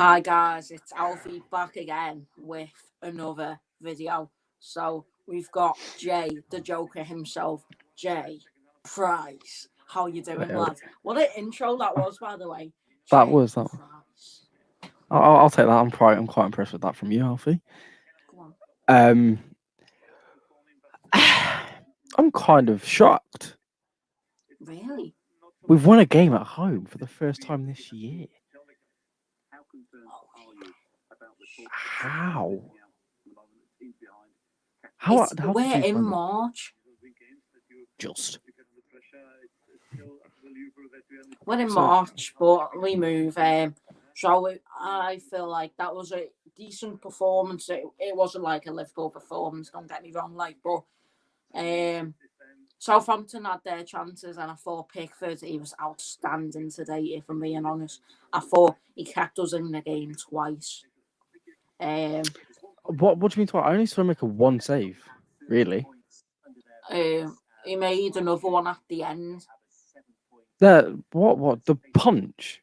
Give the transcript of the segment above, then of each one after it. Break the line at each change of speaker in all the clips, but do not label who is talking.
Hi guys, it's Alfie back again with another video. So we've got Jay, the Joker himself, Jay Price. How you doing,
Well,
lad? What an intro that was, by the way.
that
Jay
was that.
Price.
I'll take that. I'm quite impressed with that from you, Alfie.
Go on.
Um, I'm kind of shocked.
Really?
We've won a game at home for the first time this year. How? How
We're
did you
in
find it?
March.
Just
We're in
so
March, but we move. I feel like that was a decent performance. It wasn't like a Liverpool performance. Don't get me wrong, but um, Southampton had their chances, and I thought Pickford he was outstanding today. If I'm being honest, I thought he kept us in the game twice. Um,
what do you mean? I only saw him make a one save. Really?
he made another one at the end.
What the punch?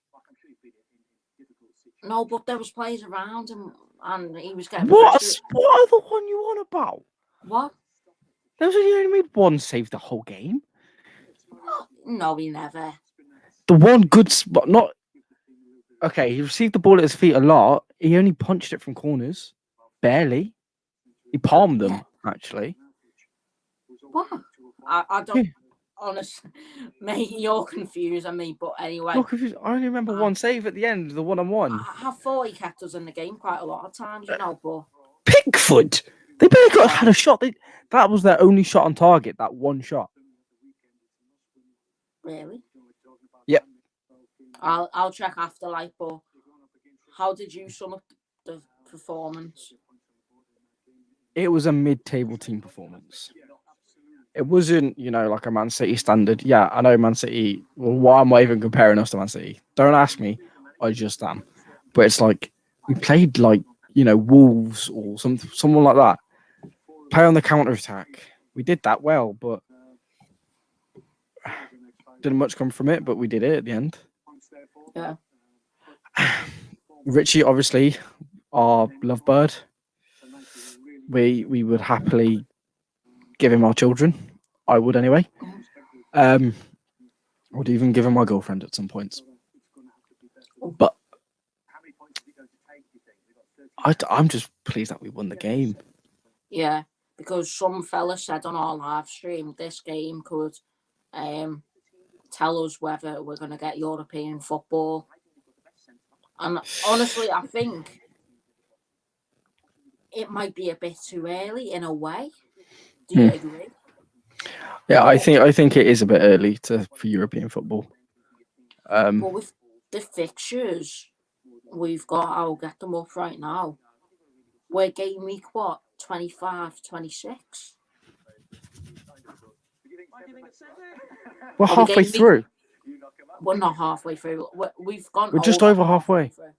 No, but there was players around him, and he was getting
What
pressure.
what other one you on about?
What?
There was only made one save the whole game.
No, he never.
The one good spot, not okay. He received the ball at his feet a lot. He only punched it from corners, barely. He palmed them
Yeah.
actually.
What? I
Yeah.
don't. Honest, mate, you're confusing me. But anyway,
You're confused. I only remember one save at the end, the one-on-one.
I thought he kept us in the game quite a lot of times, But
Pickford. They barely had
oh,
a shot. That was their only shot on target. That one shot.
really?
Yep.
I'll check after. But how did you sum up the performance?
It was a mid-table team performance. It wasn't, like a Man City standard. Yeah, I know Man City. Well, why am I even comparing us to Man City? Don't ask me. I just am. But it's like we played like Wolves or someone like that. Play on the counter attack. We did that well, but didn't much come from it. But we did it at the end.
Yeah.
Richie, obviously, our lovebird. We would happily give him our children. I would anyway. I would even give him my girlfriend at some points. But I'm just pleased that we won the game.
Yeah, because some fella said on our live stream this game could tell us whether we're going to get European football. And honestly, I think it might be a bit too early in a way. Do you agree?
Yeah, I think it is a bit early for European football.
But with the fixtures we've got, I'll get them up right now. We're game week, 25, 26?
We're halfway through.
We're not halfway through. We've gone
We're just over halfway.
through.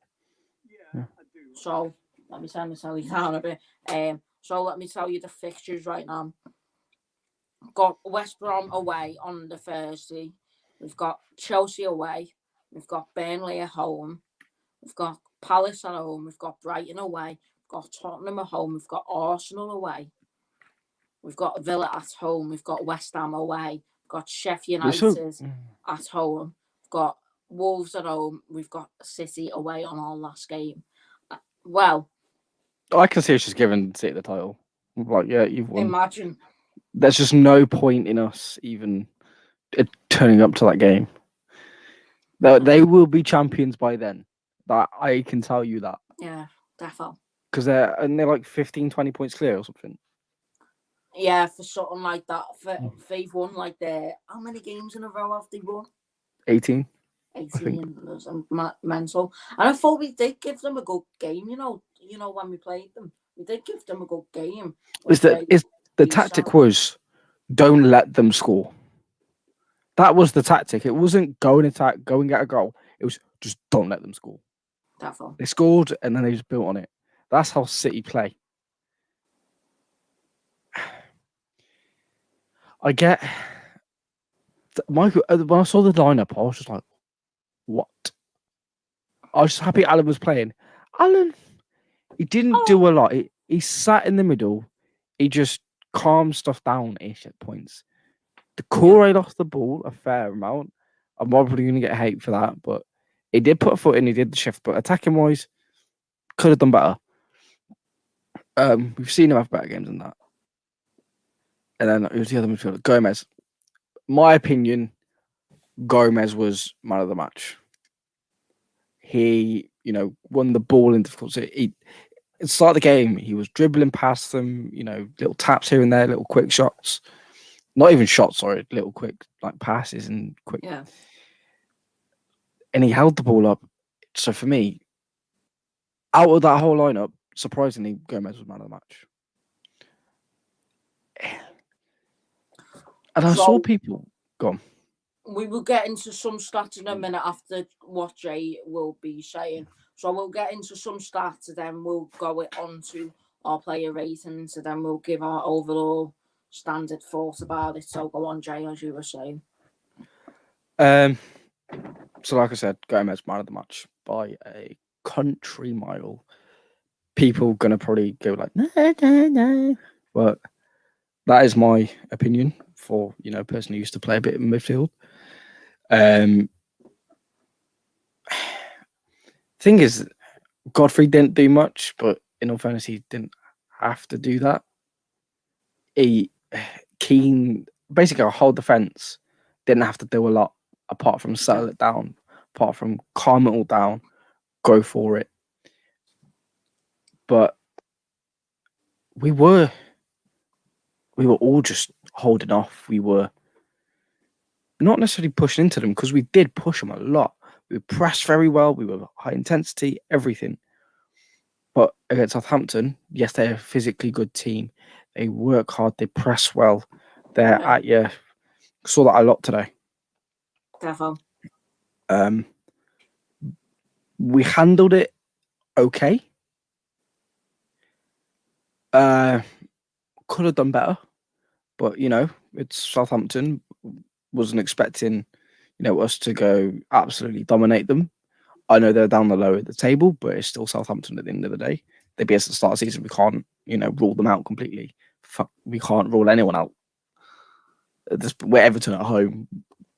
Yeah. So, let me turn the telly down a bit. So, let me tell you the fixtures right now. Got West Brom away on the Thursday. We've got Chelsea away. We've got Burnley at home. We've got Palace at home. We've got Brighton away. We've got Tottenham at home. We've got Arsenal away. We've got Villa at home. We've got West Ham away. We've got Sheffield United at home. We've got Wolves at home. We've got City away on our last game. Well,
I can see it's just giving City the title. Like, yeah, you've won.
Imagine.
There's just no point in us even turning up to that game. They will be champions by then. That I can tell you that.
Yeah, definitely.
Because they're like 15, 20 points clear or something.
Yeah, for something like that. They've won how many games in a row have they won?
18.
18. That's mental. And I thought we did give them a good game. When we played them, we did give them a good game.
The tactic was don't let them score. That was the tactic. It wasn't go and attack, go and get a goal. It was just don't let them score.
Definitely.
They scored and then they just built on it. That's how City play. I get Michael. When I saw the lineup, I was just like, "What?" I was just happy Alan was playing. Alan, he didn't do a lot. He sat in the middle. He just calmed stuff down ish at points. The Corey lost the ball a fair amount. I'm probably going to get hate for that, but he did put a foot in. He did the shift, but attacking wise, could have done better. We've seen him have better games than that. And then it was the other midfielder, Gomez. My opinion, Gomez was man of the match. He, won the ball in difficulty. At the start of the game, he was dribbling past them, little taps here and there, little quick shots. Not even shots, sorry, little quick passes and quick.
Yeah.
And he held the ball up. So for me, out of that whole lineup, surprisingly, Gomez was man of the match. And I saw people go on.
We will get into some stats in a minute after what Jay will be saying. So we'll get into some stats and then we'll go on to our player ratings and then we'll give our overall standard thought about it. So go on, Jay, as you were saying.
So like I said, Gomez man of the match by a country mile. People gonna probably go like no, but that is my opinion for a person who used to play a bit in midfield. Thing is, Godfrey didn't do much, but in all fairness, he didn't have to do that. Basically, our whole defense didn't have to do a lot apart from settle it down, apart from calm it all down, go for it. But we were all just holding off. We were not necessarily pushing into them because we did push them a lot. We pressed very well. We were high intensity, everything. But against Southampton, yes, they're a physically good team. They work hard. They press well. They're at you. Saw that a lot today.
Definitely.
We handled it okay. Could have done better, but it's Southampton. Wasn't expecting us to go absolutely dominate them. I know they're down the low at the table, but it's still Southampton at the end of the day. They beat us at the start of the season. We can't rule them out completely. We can't rule anyone out. We're Everton at home.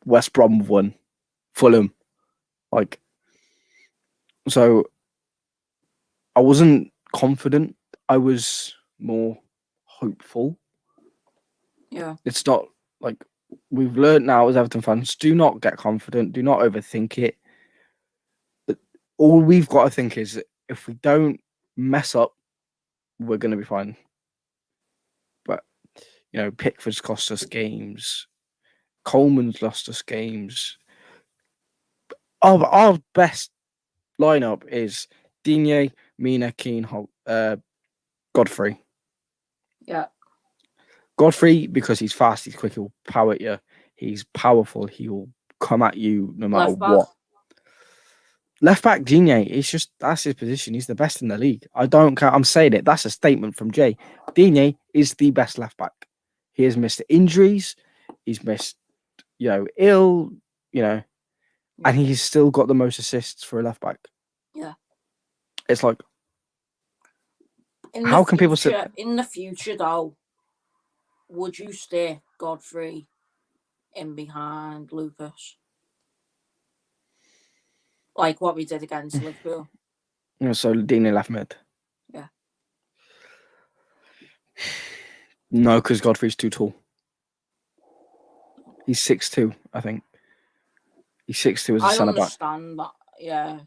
West Brom won. Fulham. So I wasn't confident. I was more hopeful.
Yeah.
It's not we've learned now as Everton fans, do not get confident. Do not overthink it. All we've got to think is if we don't mess up, we're going to be fine. But, Pickford's cost us games. Coleman's lost us games. Our best lineup is Digne, Mina, Keane, Godfrey.
Yeah.
Godfrey, because he's fast, he's quick, he'll power at you. He's powerful. He will come at you no matter what. Left back, Digne, that's his position. He's the best in the league. I don't care. I'm saying it. That's a statement from Jay. Digne is the best left back. He has missed injuries. He's missed, ill, and he's still got the most assists for a left back.
Yeah.
It's how can people say
in the future though? Would you stick Godfrey in behind Lucas? Like what we did against Liverpool.
So Digne left mid.
Yeah.
No, because Godfrey's too tall. He's 6'2", I think. He's 6'2" as a centre back.
I understand that, yeah.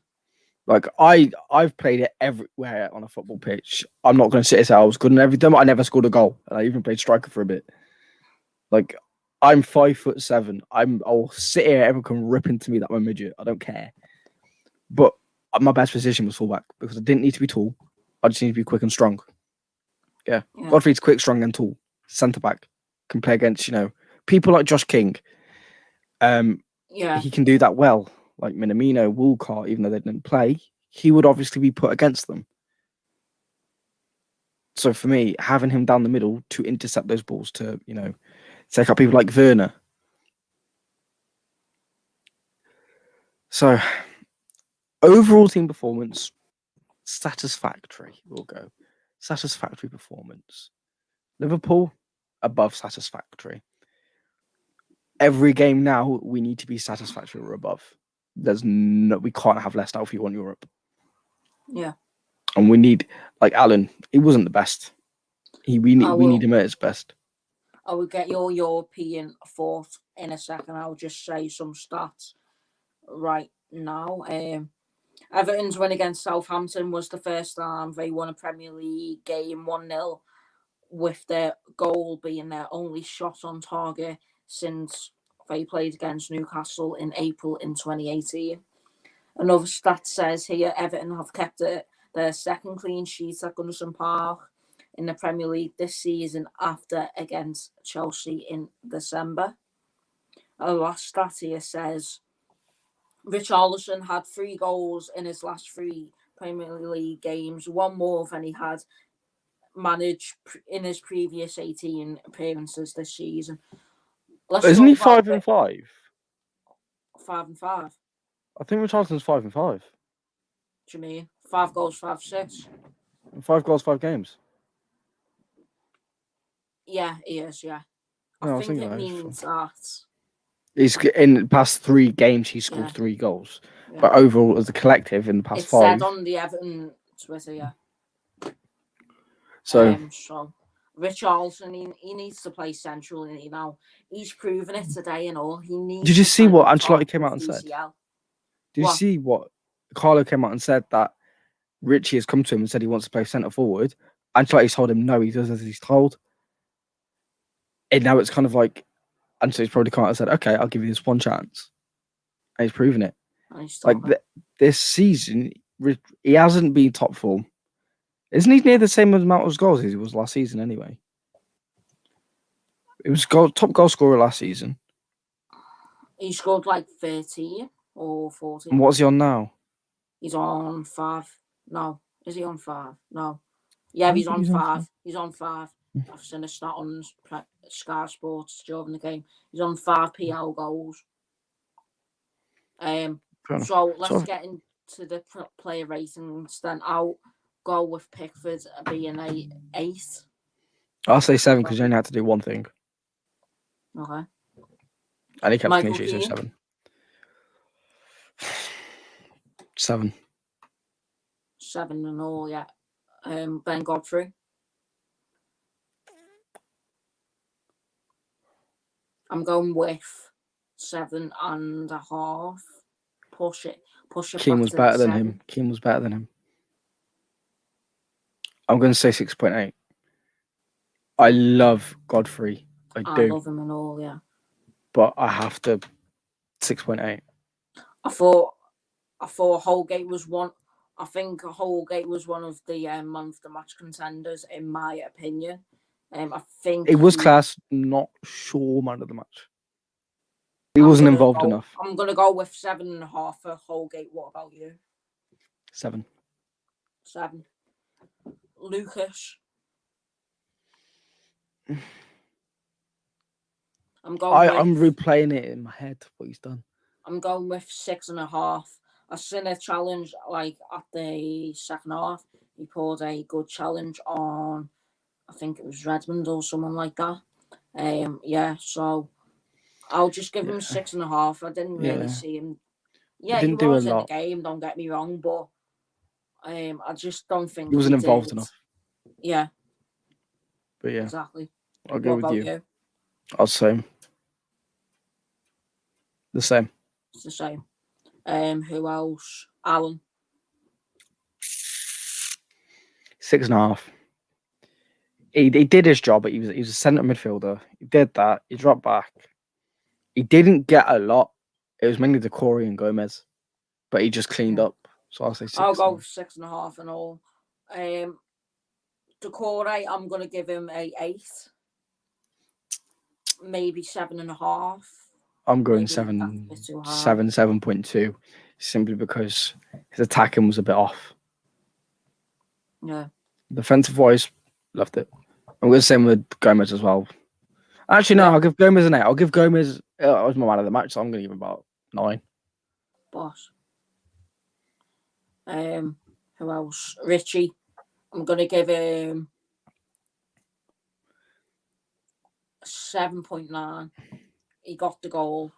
I've played it everywhere on a football pitch. I'm not going to sit and say I was good in everything, but I never scored a goal. And I even played striker for a bit. I'm 5'7". I'll sit here, everyone can rip into me that I'm a midget. I don't care. But my best position was fullback because I didn't need to be tall. I just need to be quick and strong. Yeah. Godfrey's quick, strong, and tall. Centre back can play against people like Josh King. He can do that well. Like Minamino, Woolcott, even though they didn't play, he would obviously be put against them. So for me, having him down the middle to intercept those balls to take out people like Werner. So overall team performance, satisfactory. We'll go satisfactory performance. Liverpool above satisfactory. Every game now we need to be satisfactory or above. We can't have Leicester if you want Europe.
Yeah.
And we need, like Alan, he wasn't the best. We need him at his best.
I will get your European thought in a second. I'll just say some stats right now. Everton's win against Southampton was the first time they won a Premier League game 1-0, with their goal being their only shot on target since they played against Newcastle in April in 2018. Another stat says here Everton have kept their second clean sheet at Goodison Park in the Premier League this season after against Chelsea in December. A last stat here says Richarlison had 3 goals in his last 3 Premier League games, one more than he had managed in his previous 18 appearances this season.
Isn't he 5-5?
5-5.
I think Richarlison's 5-5.
What do you mean? 5 goals, 5 assists.
5 goals, 5 games.
Yeah, he is. Yeah,
No,
I think it means that
he's in the past 3 games he scored 3 goals, but overall as a collective in the past 5.
It said on the Everton Twitter, yeah.
So
Richarlison, he needs to play central, you know. He's proven it today and all. He needs.
Did you see what Ancelotti came out and said? Did you see what Carlo came out and said that Richie has come to him and said he wants to play centre forward? Ancelotti's told him no, he does as he's told. And now it's kind of like Ancelotti's probably come out and said, okay, I'll give you this one chance. And he's proven it. Like this season, he hasn't been top form. Isn't he near the same amount of goals as he was last season anyway? It was top goal scorer last season.
He scored like 13 or 14.
And what's he on now?
He's on 5. No. Is he on 5? No. Yeah, he's on 5. He's on 5. I've seen a stat on Sky Sports during the game. He's on 5 PL goals. So let's get into the player ratings then. I'll go with Pickford being a 8.
I'll say 7 because you only had to do one thing.
Okay.
And he kept clean sheets, so 7. 7.
7 and all, yeah. Ben Godfrey. I'm going with 7.5. Push it.
Keane was better than him. Keane was better than him. I'm going to say 6.8. I love Godfrey. I do.
Love him and all, yeah.
But I have to 6.8.
I thought Holgate was one. I think Holgate was one of the man of the match contenders, in my opinion. I think
it was class. Not sure man of the match. He wasn't involved enough.
I'm gonna go with 7.5 for Holgate. What about you?
7.
7. Lucas. I'm
replaying it in my head. What he's done.
I'm going with 6.5. I seen a challenge like at the second half. He pulled a good challenge on, I think it was Redmond or someone like that. So I'll just give him 6.5. I didn't really see him. Yeah, he was in the game. Don't get me wrong, but I just don't think
he wasn't involved enough.
Yeah.
But yeah,
exactly.
I'll go with you. I'll say the same.
It's the same. Who else? Alan.
6.5. He did his job, but he was a centre midfielder. He did that. He dropped back. He didn't get a lot. It was mainly Decore and Gomez, but he just cleaned up. So I'll say 6.
I'll go 6.5 and all. Decore, I'm gonna give him a 8, maybe 7.5.
I'm going 7.2, simply because his attacking was a bit off.
Yeah.
Defensive wise, loved it. I'm going to say with Gomez as well. Actually, no, I'll give Gomez an 8. I'll give Gomez. I was my man of the match, so I'm going to give him about 9.
Boss. Who else? Richie. I'm going to give him 7.9. He got the goal.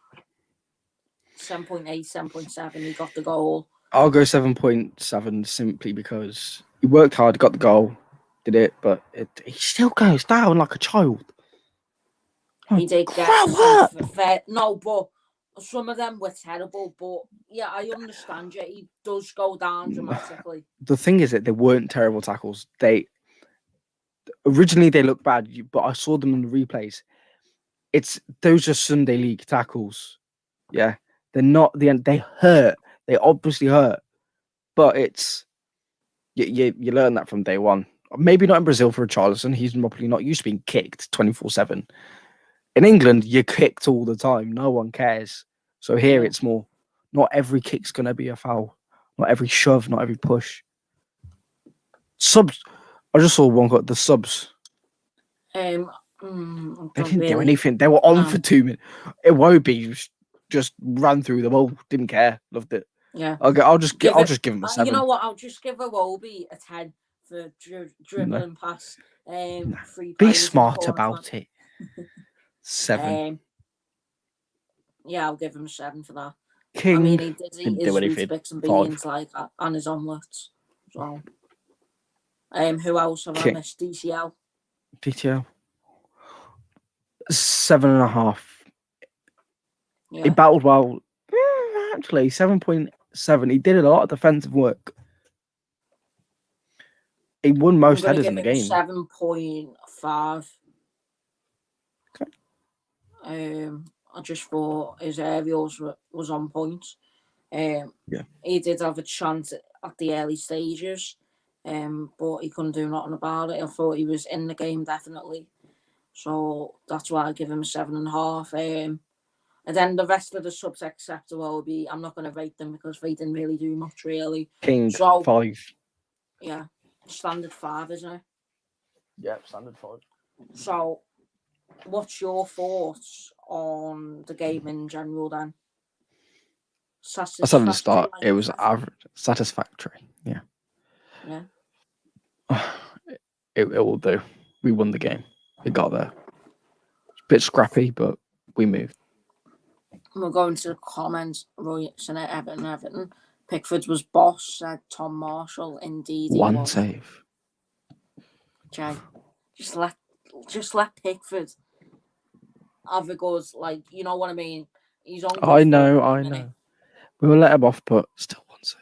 7.8, 7.7. He got the goal.
I'll go 7.7 simply because he worked hard, got the goal, did it, but he still goes down like a child.
He did get fair. No, but some of them were terrible. But yeah, I understand you. He does go down dramatically.
The thing is that they weren't terrible tackles. Originally they looked bad, but I saw them in the replays. Those are Sunday league tackles. Yeah, they're not the end. They hurt. They obviously hurt, but it's you learn that from day one. Maybe not in Brazil for Richarlison. He's probably not used to being kicked 24/7. In England, you're kicked all the time. No one cares. So here it's more. Not every kick's gonna be a foul. Not every shove. Not every push. Subs. I just saw one got the subs.
They
didn't do anything. They were on for 2 minutes. It won't be just ran through the ball. Didn't care. Loved it.
Yeah.
I'll just give him a 7.
You know what? I'll just give Iwobi a 10 for dribbling past 3
Be smart about it. 7.
Yeah, I'll give him a 7 for that.
King.
I mean, he did eat his Weetabix and beans and his omelettes as well. Who else have I missed? DCL.
7.5.
Yeah.
He battled well. Actually, 7.7. He did a lot of defensive work. He won most headers in the game.
7.5.
Okay.
I just thought his aerials was on point. He did have a chance at the early stages, but he couldn't do nothing about it. I thought he was in the game definitely, so that's why I give him a 7.5. And then the rest of the subs except Iwobi, I'm not going to rate them because they didn't really do much really.
King 5.
Yeah, standard 5, isn't it?
Yeah, standard 5.
So, what's your thoughts on the game in general then?
I said at the start, it was average, satisfactory. Yeah. It will do. We won the game. We got there. It's a bit scrappy, but we moved.
We're going to the comments. Roy Sinnott, Everton. Pickford was boss, said Tom Marshall. Indeed, he was.
Save.
Jay, just let Pickford have a good, like, you know what I mean? He's on.
I know. We will let him off, but still 1 save.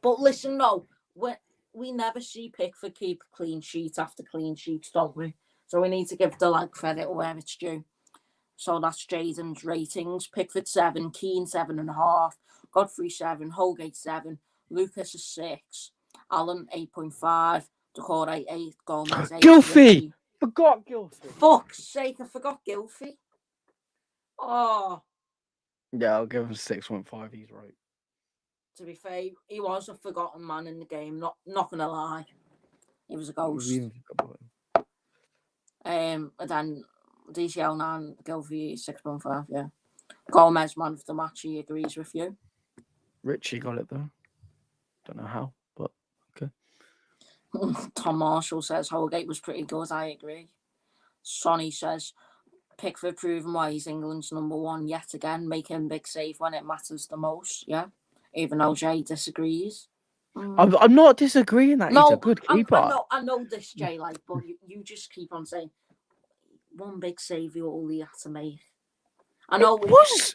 But listen, no, we never see Pickford keep clean sheet after clean sheets, don't we? So we need to give the credit where it's due. So that's Jaden's ratings. Pickford 7, Keane 7.5, Godfrey 7, Holgate 7, Lucas a 6, Allen 8.5, Decore 8, Gomez 8.
Gilfie! Forgot Gilfie.
Fuck's sake, I forgot Gilfie. Oh.
Yeah, I'll give him 6.5. He's right.
To be fair, he was a forgotten man in the game. Not gonna lie, he was a ghost. And then DCL 9, Gilfie 6.5. Yeah, Gomez man of the match. He agrees with you.
Richie got it though. Don't know how, but okay.
Tom Marshall says Holgate was pretty good. I agree. Sonny says Pickford proving why he's England's number 1 yet again, making big save when it matters the most. Yeah, even though Jay disagrees.
I'm not disagreeing that he's a good keeper.
I know this, Jay. But you just keep on saying one big save he only had to make. I know.
What's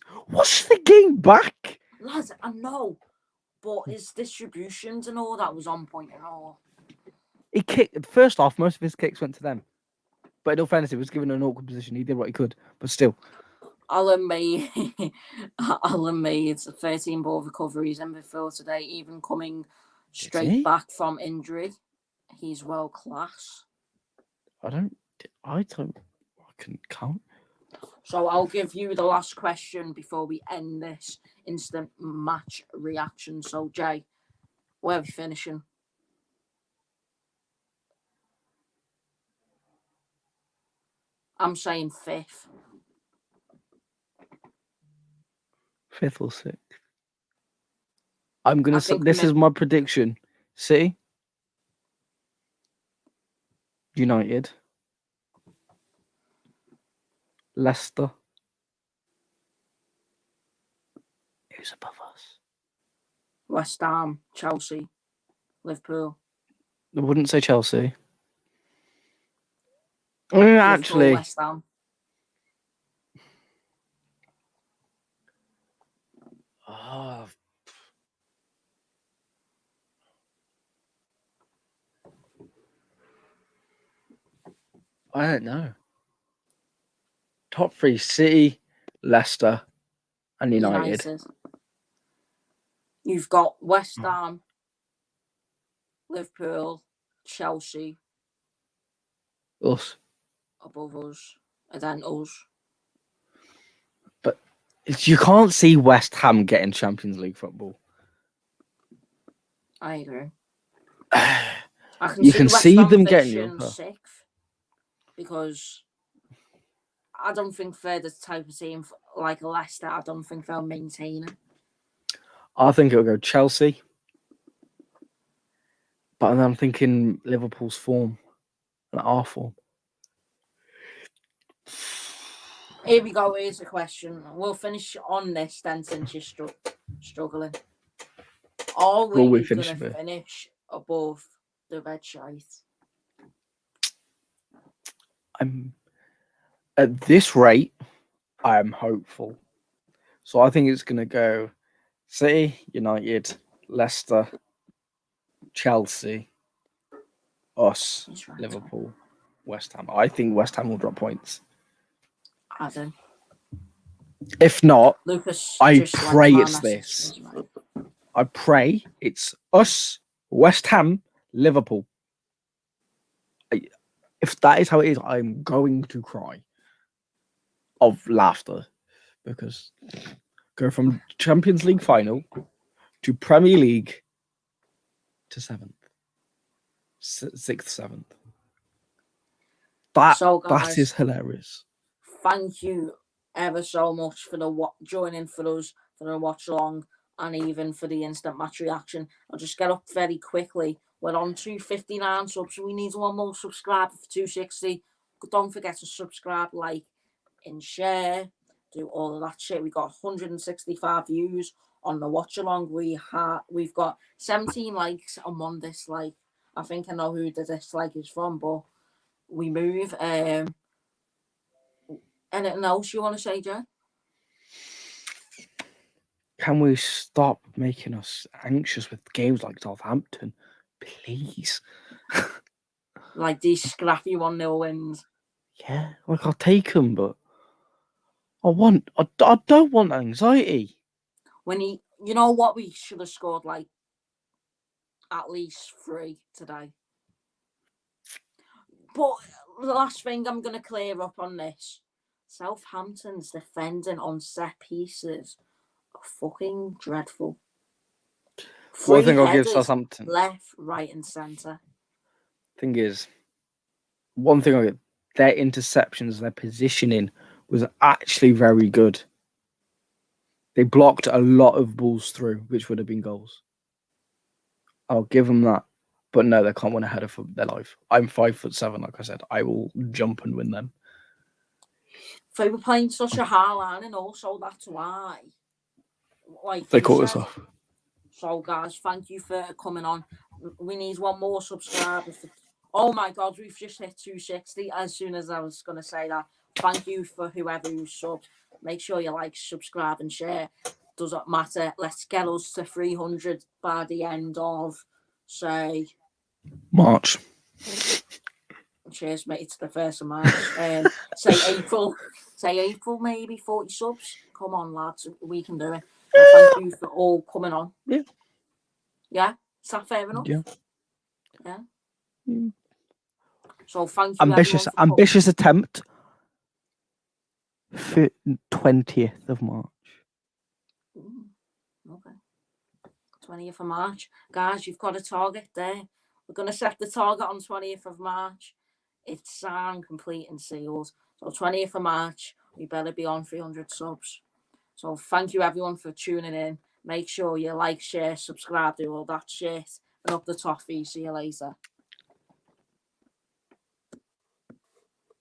the game back?
Lads, I know, but his distributions and all that was on point and all.
He kicked first off. Most of his kicks went to them. But in all fairness, he was given an awkward position. He did what he could, but still.
Alan made 13 ball recoveries in midfield today, even coming straight back from injury. He's world class.
I can count.
So I'll give you the last question before we end this instant match reaction. So Jay, where are we finishing? I'm saying 5th.
5th or 6th. I'm gonna.
I think
This is my prediction. City, United, Leicester. Who's above us?
West Ham, Chelsea, Liverpool.
I wouldn't say Chelsea.
Liverpool,
Actually,
West Ham.
oh, I don't know. Top three: City, Leicester, and United.
You've got West Ham, Liverpool, Chelsea.
Us.
Above us, and then us.
But you can't see West Ham getting Champions League football.
I agree.
You can see them getting Europa.
Sixth, because I don't think they're the type of team like Leicester. I don't think they'll maintain it.
I think it'll go Chelsea. But I'm thinking Liverpool's form and our form.
Here we go. Here's a question. We'll finish on this then, since you're struggling. Are we going to finish above the red shite?
At this rate, I am hopeful. So I think it's going to go City, United, Leicester, Chelsea, us, right, Liverpool, West Ham. I think West Ham will drop points.
Adam.
If not,
Lucas,
I pray it's this. I pray it's us, West Ham, Liverpool. If that is how it is, I'm going to cry of laughter, because go from Champions League final to Premier League to 7th, 6th, 7th. That is hilarious.
Thank you ever so much for joining for us for the watch along, and even for the instant match reaction. I'll just get up very quickly. We're on 259 subs. We need one more subscriber for 260. Don't forget to subscribe, like, and share. Do all of that shit. We got 165 views on the watch along. We've got 17 likes and 1 dislike. I think I know who the dislike is from, but we move. Anything else you want to say, Joe?
Can we stop making us anxious with games like Southampton, please?
Like these scrappy 1-0 wins.
Yeah, like I'll take them, but I don't want anxiety.
You know what, we should have scored like at least 3 today. But the last thing I'm going to clear up on this: Southampton's defending on set pieces are fucking dreadful.
One thing I'll give Southampton:
left, right, and centre.
Thing is, one thing I'll give: their interceptions, their positioning was actually very good. They blocked a lot of balls through, which would have been goals. I'll give them that. But no, they can't win a header for their life. I'm 5'7", like I said. I will jump and win them.
They were playing such a high line, and also that's why. Like
they caught us off.
So, guys, thank you for coming on. We need one more subscriber. Oh my God, we've just hit 260. As soon as I was going to say that, thank you for whoever who subbed. Make sure you like, subscribe, and share. Doesn't matter. Let's get us to 300 by the end of, say,
March.
Cheers, mate. It's the 1st of March. Say April. Say April, maybe 40 subs. Come on, lads. We can do it. So thank you for all coming on.
Yeah.
Yeah? Is that fair enough?
Yeah.
Yeah.
Mm.
So thank you.
Ambitious attempt. 20th of March.
Okay. 20th of March. Guys, you've got a target there. We're going to set the target on 20th of March. It's signed, complete, and sealed. So 20th of March, we better be on 300 subs. So thank you, everyone, for tuning in. Make sure you like, share, subscribe, do all that shit. And up the toffee. See you later.